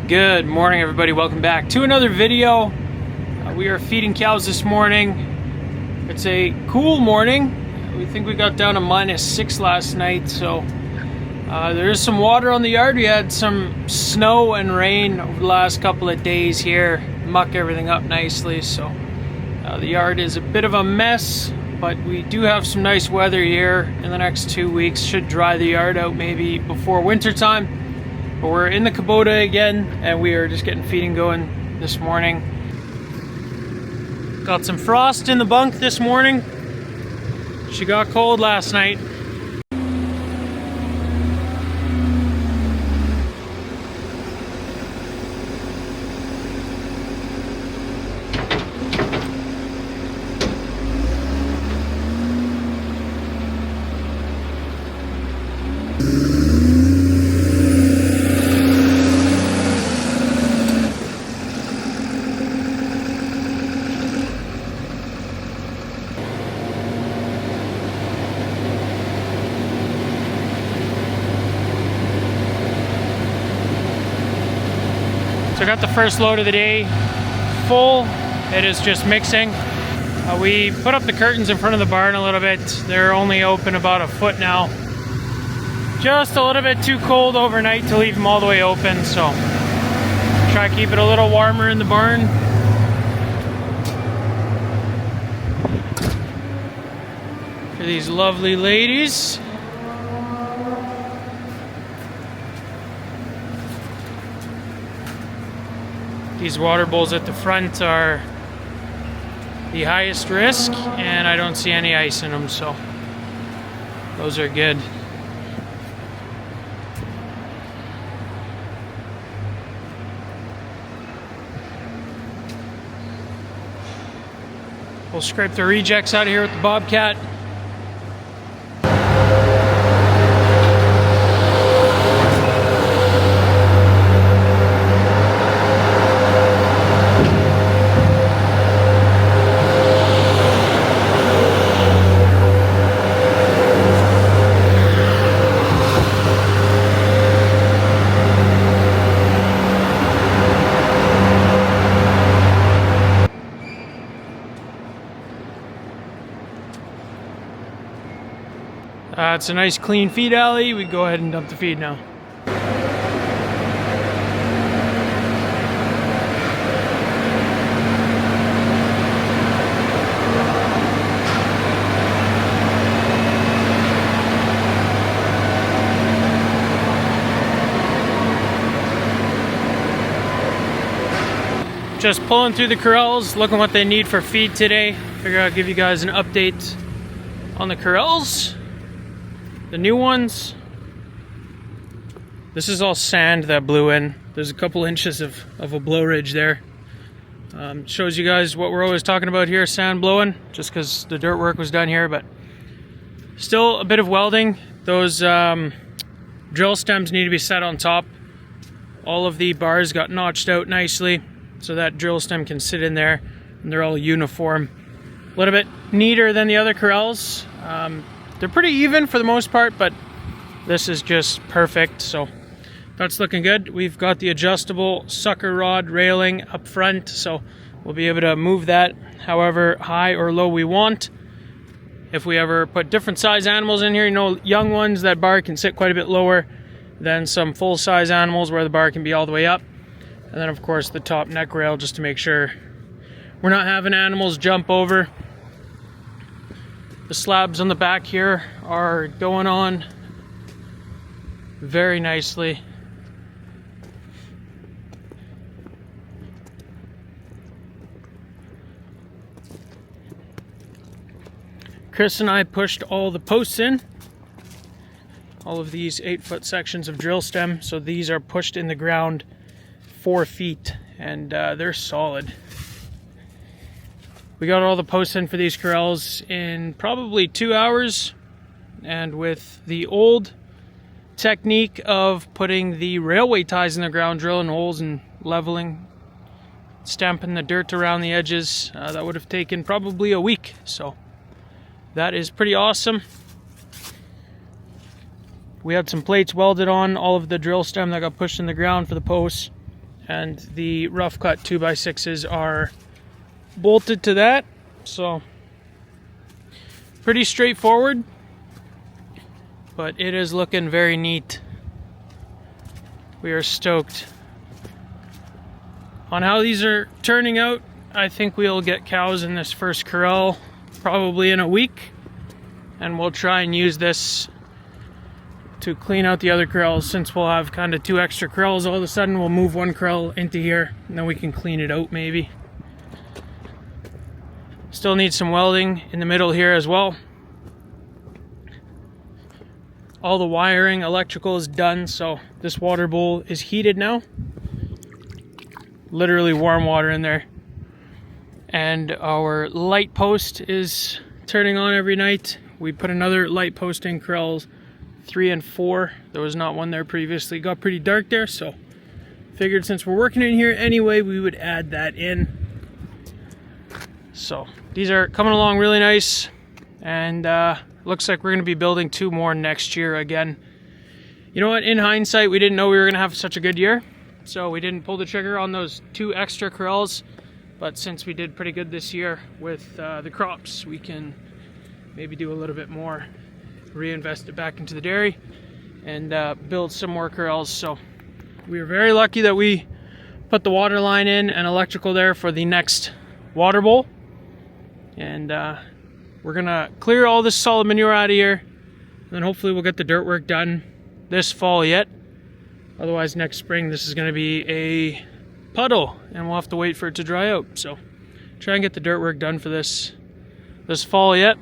Good morning, everybody. Welcome back to another video. We are feeding cows this morning. It's a cool morning. We think we got down to -6 last night, so there is some water on the yard. We had some snow and rain over the last couple of days here, muck everything up nicely, so the yard is a bit of a mess, but we do have some nice weather here in the next 2 weeks. Should dry the yard out maybe before winter time. But we're in the Kubota again, and we are just getting feeding going this morning. Got some frost in the bunk this morning. She got cold last night. So I got the first load of the day full. It is just mixing. We put up the curtains in front of the barn a little bit. They're only open about a foot now. Just a little bit too cold overnight to leave them all the way open, so try to keep it a little warmer in the barn. For these lovely ladies. These water bowls at the front are the highest risk, and I don't see any ice in them, so those are good. We'll scrape the rejects out of here with the Bobcat. It's a nice clean feed alley. We go ahead and dump the feed now. Just pulling through the corrals, looking what they need for feed today. Figure I'll give you guys an update on the corrals. The new ones, this is all sand that blew in. There's a couple inches of a blow ridge there. Shows you guys what we're always talking about here, sand blowing, just because the dirt work was done here, but still a bit of welding. Those drill stems need to be set on top. All of the bars got notched out nicely, so that drill stem can sit in there, and they're all uniform. A little bit neater than the other corrals. They're pretty even for the most part, but this is just perfect, so that's looking good. We've got the adjustable sucker rod railing up front, so we'll be able to move that however high or low we want. If we ever put different size animals in here, you know, young ones, that bar can sit quite a bit lower than some full-size animals where the bar can be all the way up. And then, of course, the top neck rail, just to make sure we're not having animals jump over. The slabs on the back here are going on very nicely. Chris and I pushed all the posts in. All of these 8-foot sections of drill stem. So these are pushed in the ground 4 feet, and they're solid. We got all the posts in for these corrals in probably 2 hours, and with the old technique of putting the railway ties in the ground, drilling holes and leveling, stamping the dirt around the edges, that would have taken probably a week. So that is pretty awesome. We had some plates welded on all of the drill stem that got pushed in the ground for the posts, and the rough cut 2x6s are bolted to that. So pretty straightforward, but it is looking very neat. We are stoked on how these are turning out. I think we'll get cows in this first corral probably in a week, and we'll try and use this to clean out the other corrals. Since we'll have kind of 2 extra corrals, all of a sudden we'll move 1 corral into here and then we can clean it out maybe. Still need some welding in the middle here as well. All the wiring, electrical is done, so this water bowl is heated now. Literally warm water in there. And our light post is turning on every night. We put another light post in corrals 3 and 4. There was not one there previously. It got pretty dark there, so figured since we're working in here anyway, we would add that in. So these are coming along really nice, and looks like we're going to be building 2 more next year again. You know what, in hindsight, we didn't know we were going to have such a good year, so we didn't pull the trigger on those 2 extra corrals. But since we did pretty good this year with the crops, we can maybe do a little bit more, reinvest it back into the dairy, and build some more corrals. So we were very lucky that we put the water line in and electrical there for the next water bowl. And we're gonna clear all this solid manure out of here, and then hopefully we'll get the dirt work done this fall yet. Otherwise next spring this is gonna be a puddle and we'll have to wait for it to dry out. So try and get the dirt work done for this fall yet.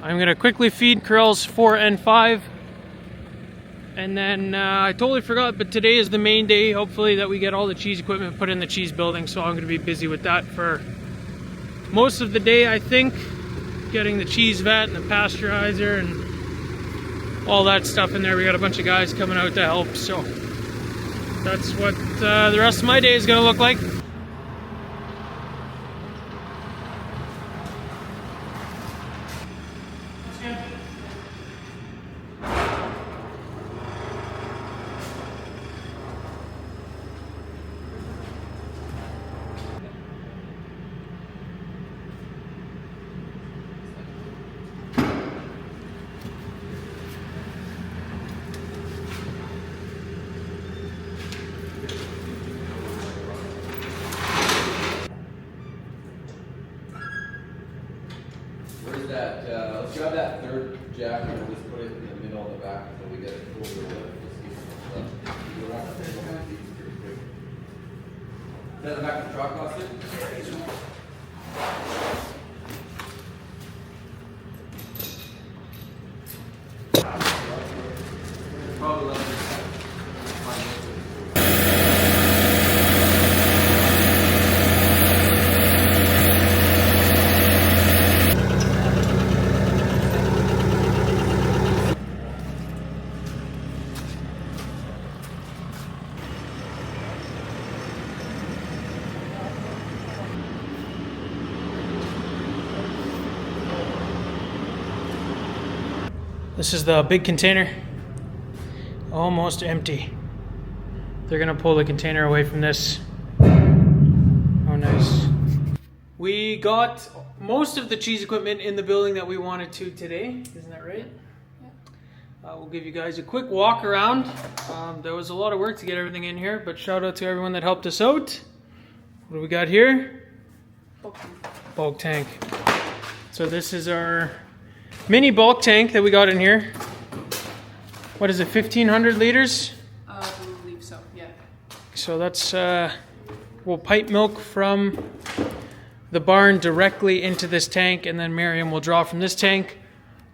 I'm gonna quickly feed corrals 4 and 5, and then I totally forgot, but today is the main day, hopefully, that we get all the cheese equipment put in the cheese building. So I'm gonna be busy with that for most of the day, I think, getting the cheese vat and the pasteurizer and all that stuff in there. We got a bunch of guys coming out to help, so that's what the rest of my day is going to look like. Let's grab that third jack and we'll just put it in the middle of the back until we get it over the lift. Is that the back of the truck, Austin? Probably let me This is the big container, almost empty. They're gonna pull the container away from this. Oh, nice. We got most of the cheese equipment in the building that we wanted to today. Isn't that right? Yeah. We'll give you guys a quick walk around. There was a lot of work to get everything in here, but shout out to everyone that helped us out. What do we got here? Bulk tank. So this is our mini bulk tank that we got in here. What is it, 1,500 liters? I believe so, yeah. So that's, we'll pipe milk from the barn directly into this tank, and then Miriam will draw from this tank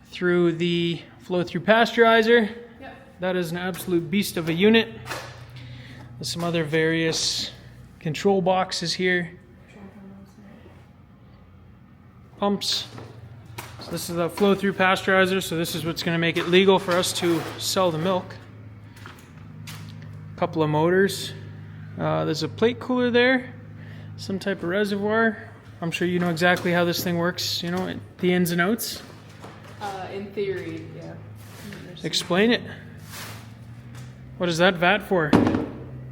through the flow-through pasteurizer. Yep. That is an absolute beast of a unit. There's some other various control boxes here. Pumps. So this is the flow-through pasteurizer, so this is what's going to make it legal for us to sell the milk. A couple of motors. There's a plate cooler there, some type of reservoir. I'm sure you know exactly how this thing works, you know, the ins and outs. In theory, yeah. Explain it. What is that vat for?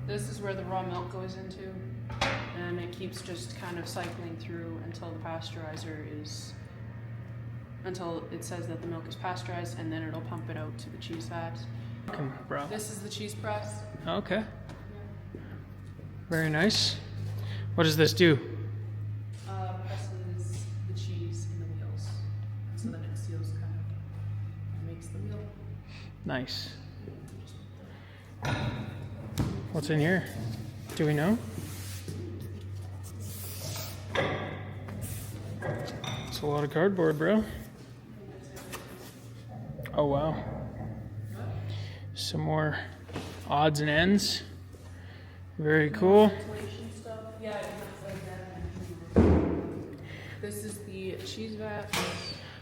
This is where the raw milk goes into, and it keeps just kind of cycling through until the pasteurizer is, until it says that the milk is pasteurized, and then it'll pump it out to the cheese vat. Bro. This is the cheese press. Okay. Very nice. What does this do? Presses the cheese in the wheels, so then it seals kind of makes the wheel. Nice. What's in here? Do we know? It's a lot of cardboard, bro. Oh, wow. Some more odds and ends. Very cool. Yeah, it looks like that. This is the cheese vat.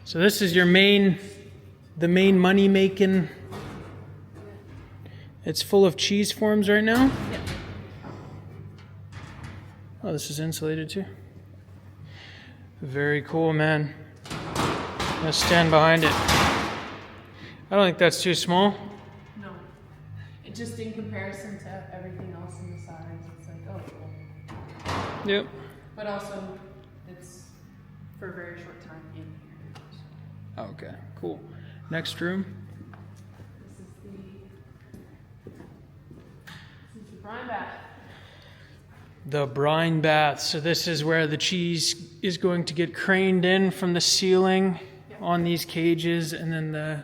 So this is your the main money making. It's full of cheese forms right now. Yeah. Oh, this is insulated too. Very cool, man. Let's stand behind it. I don't think that's too small. No. It just in comparison to everything else in the sides, it's like, oh, cool. Yep. But also, it's for a very short time in here. So. Okay, cool. Next room. This is the brine bath. The brine bath. So this is where the cheese is going to get craned in from the ceiling on these cages, and then the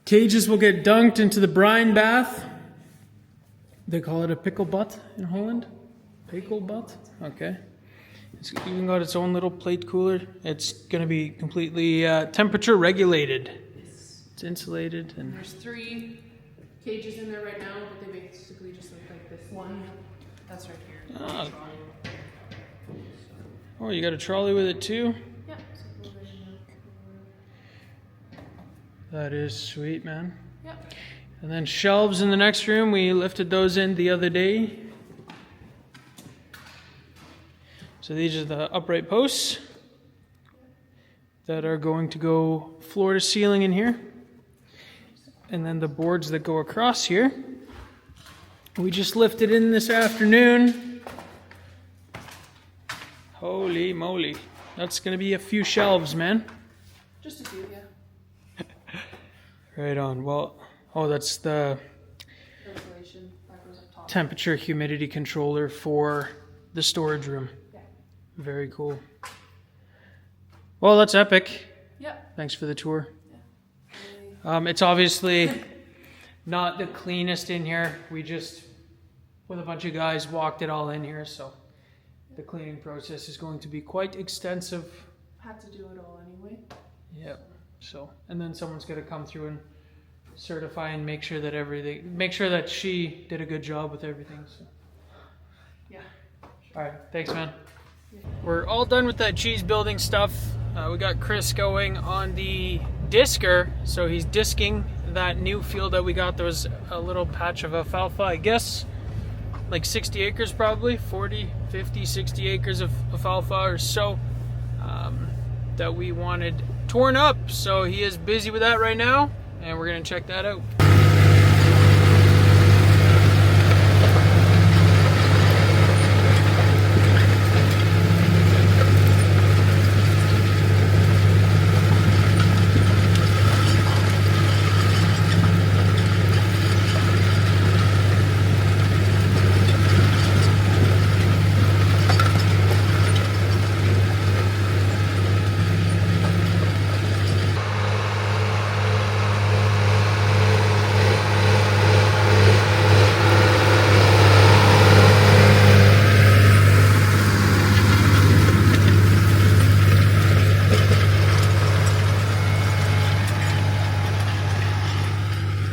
cages will get dunked into the brine bath. They call it a pickle butt in Holland. Pickle butt? Okay. It's even got its own little plate cooler. It's going to be completely temperature regulated. It's insulated. And There's 3 cages in there right now, but they basically just look like this one. That's right here. Ah. Oh, you got a trolley with it too? Yeah. That is sweet, man. Yep. And then shelves in the next room. We lifted those in the other day. So these are the upright posts that are going to go floor to ceiling in here. And then the boards that go across here. We just lifted in this afternoon. Holy moly. That's going to be a few shelves, man. Just a few, yeah. Right on. Well, oh, that's the Ventilation that goes up top. temperature humidity controller for the storage room. Yeah. Very cool. Well, that's epic. Yeah. Thanks for the tour. Yeah. It's obviously not the cleanest in here. We just, with a bunch of guys, walked it all in here, so the cleaning process is going to be quite extensive. Had to do it all anyway. Yep. So, and then someone's going to come through and certify and make sure that she did a good job with everything. So. Yeah. All right. Thanks, man. We're all done with that cheese building stuff. We got Chris going on the disker, so he's disking that new field that we got. There was a little patch of alfalfa, I guess, like 60 acres probably, 40, 50, 60 acres of alfalfa or so, that we wanted torn up. So he is busy with that right now, and we're gonna check that out.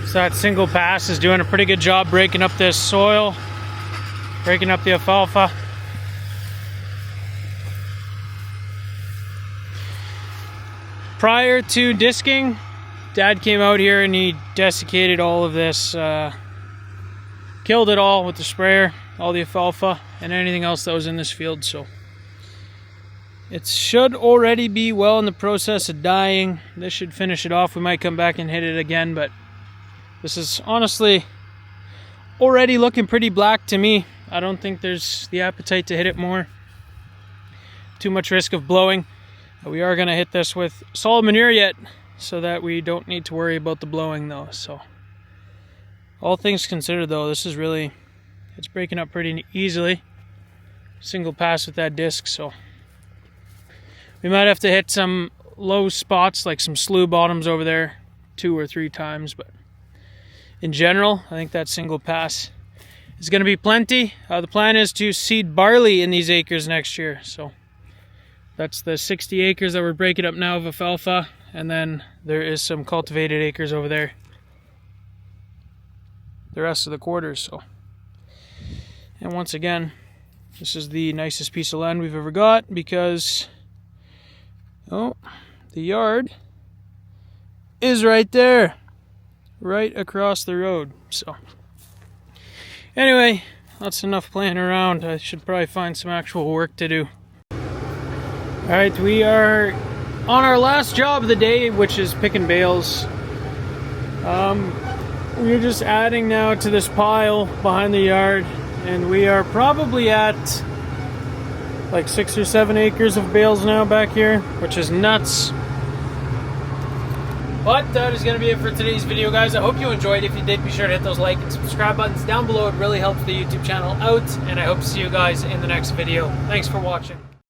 So that single pass is doing a pretty good job breaking up this soil, breaking up the alfalfa. Prior to disking, Dad came out here and he desiccated all of this, killed it all with the sprayer, all the alfalfa and anything else that was in this field. So it should already be well in the process of dying. This should finish it off. We might come back and hit it again, but this is honestly already looking pretty black to me. I don't think there's the appetite to hit it more. Too much risk of blowing. We are going to hit this with solid manure yet, so that we don't need to worry about the blowing though. So all things considered though, this is really, it's breaking up pretty easily. Single pass with that disc, so we might have to hit some low spots like some slough bottoms over there 2 or 3 times, but in general I think that single pass is going to be plenty. The plan is to seed barley in these acres next year, so that's the 60 acres that we're breaking up now of alfalfa, and then there is some cultivated acres over there, the rest of the quarters. So, and once again, this is the nicest piece of land we've ever got, because the yard is right there, right across the road. So anyway, that's enough playing around. I should probably find some actual work to do. Alright, we are on our last job of the day, which is picking bales. We're just adding now to this pile behind the yard, and we are probably at like 6 or 7 acres of bales now back here, which is nuts. But that is going to be it for today's video, guys. I hope you enjoyed. If you did, be sure to hit those like and subscribe buttons down below. It really helps the YouTube channel out, and I hope to see you guys in the next video. Thanks for watching.